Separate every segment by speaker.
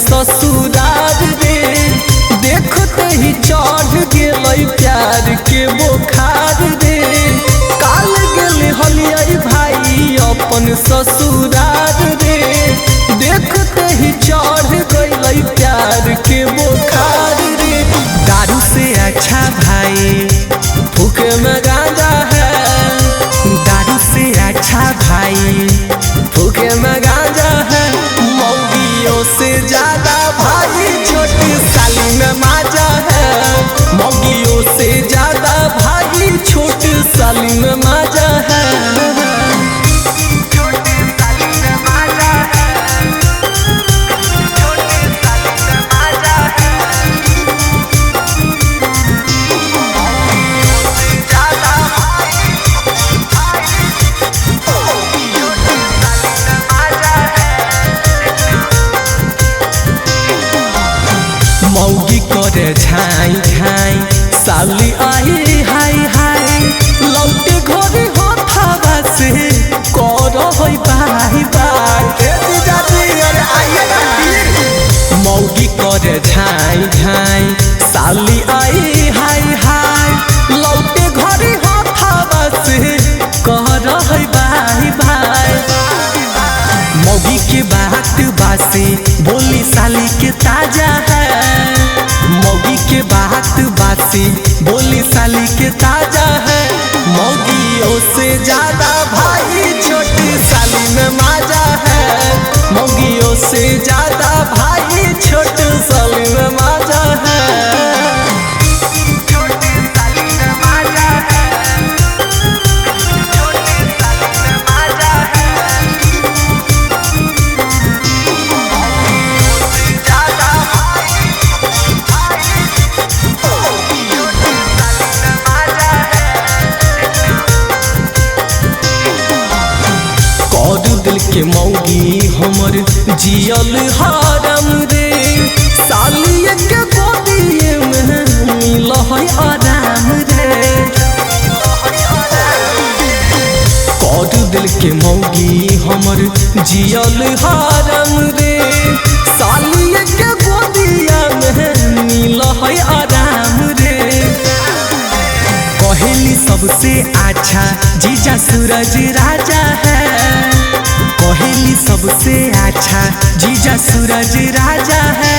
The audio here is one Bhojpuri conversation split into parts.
Speaker 1: ससुरार रे। देखते ही चढ़ गेलै प्यार के बोखार रे। काल गेले हलियै भाई अपन ससुरार रे। देखते ही चढ़ गेलै प्यार के बोखार रे। दारू से अच्छा भाई फूके में गांजा है। दारू से अच्छा भाई फूके में गांजा है। मौगियों से ज्यादा भाई छोटी साली में माजा है। मौगियों से ज्यादा भाई छोटी साली में माजा है। मौगी करे झाई झाई साली आई हाय हाय। लौटे घरे हथवा से कर होई बाई बाई। मौगी करे झाई झाई साली आई हाय हाय। लौटे घरे हथवा से कर होई बाई बाई। मौगी के बात बासे बोली साली के ताजा है। मौगी के बात बासी बोली साली के ताजा है। मौगियों से ज्यादा भाई छोटी साली में माजा है। मौगियों से ज्यादा भाई छोटी साली में माजा है। दिल के मौगी हमर जियल हरम रे। साली के गोदिए में मिल है आराम रे। कौर दिल के मौगी हमर जियल हरम रे। साली के गोदिया में मिल है आराम रे। कहेली सबसे अच्छा जीजा सूरज राजा है। कहेली सबसे अच्छा जीजा सूरज राजा है।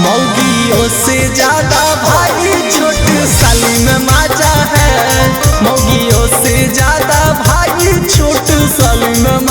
Speaker 1: मौगियों से ज्यादा भाई छोटी साली में माजा है। मौगियों से ज्यादा भाई छोटी साली में